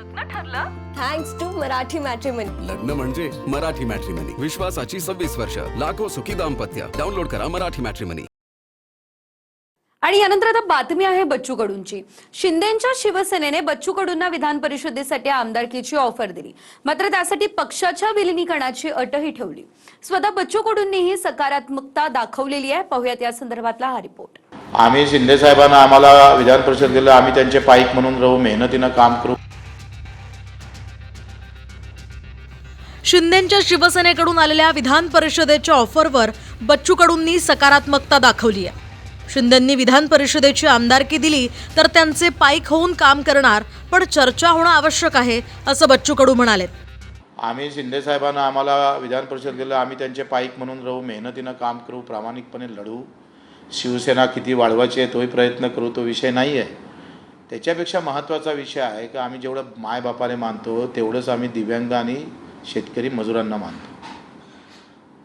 लग्न ठरलं thanks to Marathi matrimony. लग्न म्हणजे मराठी मॅट्रिमनी. विश्वासाची 26 वर्ष. लाखो सुखी दाम्पत्य. डाउनलोड करा मराठी मॅट्रिमनी. आणि यानंतर आता बातमी आहे बच्चू कडूंची. शिंदेच्या शिवसेनेने बच्चू कडूंना विधान परिषदेसाठी आमदारकीची ऑफर दिली, मात्र त्यासाठी पक्षाच्या विलिनीकरणाची अटही ठेवली. स्वतः बच्चू कडूंनीही सकारात्मकता दाखवलेली आहे. पाहूयात या संदर्भातला हा रिपोर्ट. आम्ही शिंदे साहेबांना आम्हाला विधान परिषद दिलं, आम्ही त्यांचे पाईक म्हणून राहू, मेहनतीनं काम करू. शिंदेच्या शिवसेनेकडून आलेल्या विधान परिषदेच्या ऑफरवर बच्चू कडूंनी सकारात्मकता दाखवली आहे. शिंदेंनी विधान परिषदेची आमदारकी दिली तर त्यांचे पाईक होऊन काम करणार, पण चर्चा होणं आवश्यक आहे असं बच्चू कडू म्हणाले. आम्ही शिंदे साहेबांना आम्हाला विधान परिषद दिलं, आम्ही त्यांचे पाईक म्हणून राहू, मेहनतीनं काम करू, प्रामाणिकपणे लढू. शिवसेना किती वाढवायची आहे तोही प्रयत्न करू, तो विषय नाही आहे. त्याच्यापेक्षा महत्त्वाचा विषय आहे की आम्ही जेवढं मायबापाने मानतो तेवढंच आम्ही दिव्यांग आणि शेतकरी मजुरांना मानतो.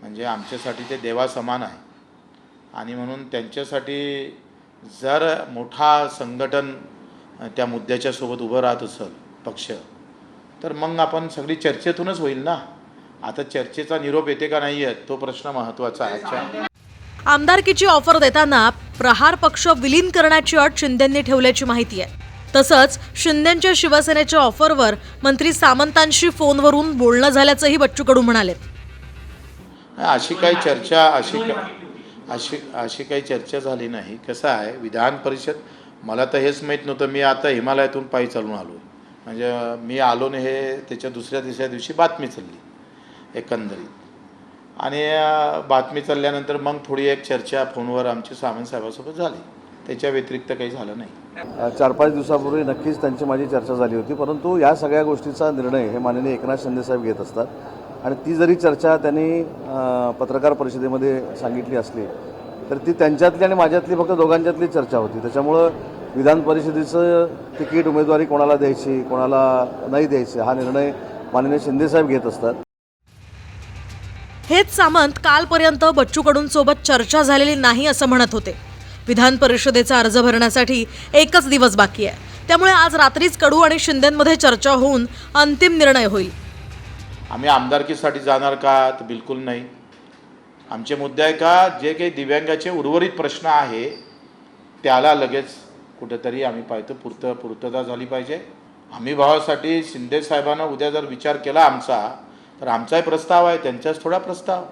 म्हणजे आमच्यासाठी ते देवासमान आहे. आणि म्हणून त्यांच्यासाठी जर मोठा संघटन त्या मुद्द्याच्या सोबत उभं राहत असेल पक्ष, तर मग आपण सगळी चर्चेतूनच होईल ना. आता चर्चेचा निरोप येते का नाही आहे तो प्रश्न महत्त्वाचा आहे. आमदारकीची ऑफर देताना प्रहार पक्ष विलीन करण्याची अट शिंदेंनी ठेवल्याची माहिती आहे. तसंच शिंदेच्या शिवसेनेच्या ऑफरवर मंत्री सामंतांशी फोनवरून बोलणं झाल्याचंही बच्चू कडू म्हणाले. अशी काही चर्चा अशी काही चर्चा झाली नाही. कसं आहे, विधान परिषद मला तर हेच माहीत नव्हतं. मी आता हिमालयातून पायी चालून आलो. म्हणजे मी आलो नाही हे त्याच्या दुसऱ्या तिसऱ्या दिवशी बातमी चालली एकंदरीत. आणि बातमी चालल्यानंतर मग थोडी एक चर्चा फोनवर आमची सामंत साहेबांसोबत झाली. त्याच्या व्यतिरिक्त काही झालं नाही. 4-5 दिवसापूर्वी नक्कीच त्यांची माझी चर्चा झाली होती, परंतु या सगळ्या गोष्टीचा निर्णय हे माननीय एकनाथ शिंदे साहेब घेत असतात. आणि ती जरी चर्चा त्यांनी पत्रकार परिषदेमध्ये सांगितली असली तर ती त्यांच्यातली आणि माझ्यातली फक्त दोघांच्यातली चर्चा होती. त्याच्यामुळं विधान परिषदेचं तिकीट उमेदवारी कोणाला द्यायची कोणाला नाही द्यायची हा निर्णय माननीय शिंदे साहेब घेत असतात. हेच सामंत कालपर्यंत बच्चू कडूंसोबत चर्चा झालेली नाही असं म्हणत होते. विधान परिषदेचा अर्ज भरण्यासाठी एकच दिवस बाकी आहे. त्यामुळे आज रात्रीच कडू आणि शिंदेंमध्ये चर्चा होऊन अंतिम निर्णय होईल. आम्ही आमदारकीसाठी जाणार का, तर बिलकुल नाही. आमचे मुद्दे आहे का जे काही दिव्यांगाचे उर्वरित प्रश्न आहे त्याला लगेच कुठेतरी आम्ही पाहतो पूर्तता झाली पाहिजे. आम्ही भावासाठी शिंदे साहेबांना उद्या जर विचार केला आमचा, तर आमचाही प्रस्ताव आहे, त्यांचाच थोडा प्रस्ताव.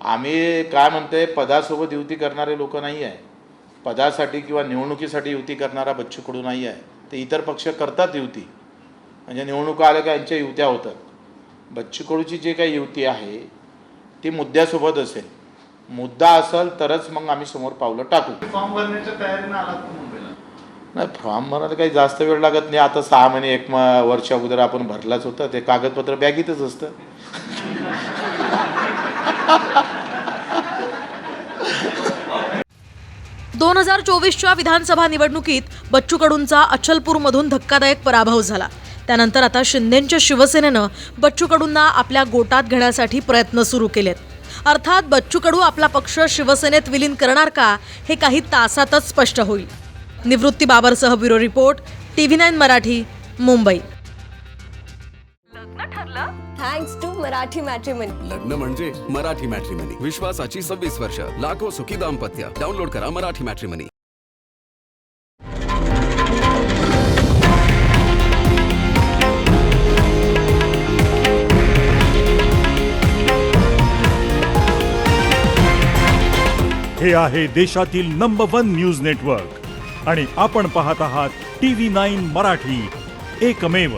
आम्ही काय म्हणते, पदासोबत युती करणारे लोक नाही आहे. पदासाठी किंवा निवडणुकीसाठी युती करणारा बच्चू कडू नाही आहे. ते इतर पक्ष करतात युती, म्हणजे निवडणुका आल्या का यांच्या युत्या होतात. बच्चू कडूची जे काही युती आहे ती मुद्द्यासोबत असेल. मुद्दा असेल तरच मग आम्ही समोर पावलं टाकू. फॉर्म भरण्याच्या तयारीने आलात मुंबईला? नाही, फॉर्म भरायला काही जास्त वेळ लागत नाही. आता 6 महिने 1 वर्ष अगोदर आपण भरलाच होतं. ते कागदपत्र बॅगीतच असतं. दोन 2024च्या विधानसभा निवडणुकीत बच्चू कडूंचा अचलपूरमधून धक्कादायक पराभव झाला. त्यानंतर आता शिंदेच्या शिवसेनेनं बच्चू कडूंना आपल्या गोटात घेण्यासाठी प्रयत्न सुरू केलेत. अर्थात बच्चू कडू आपला पक्ष शिवसेनेत विलीन करणार का हे काही तासातच स्पष्ट होईल. निवृत्ती बाबरसह bureau report, TV9 Marathi, Mumbai. लग्न ठरलं थँक्स टू मराठी मॅट्रिमनी. लग्न म्हणजे मराठी मॅट्रिमनी. विश्वासाची 26 वर्ष. लाखो सुखी दाम्पत्य. डाउनलोड करा मराठी मॅट्रिमनी. हे आहे देशातील नंबर 1 न्यूज नेटवर्क आणि आपण पाहत आहात TV9 मराठी, एकमेव.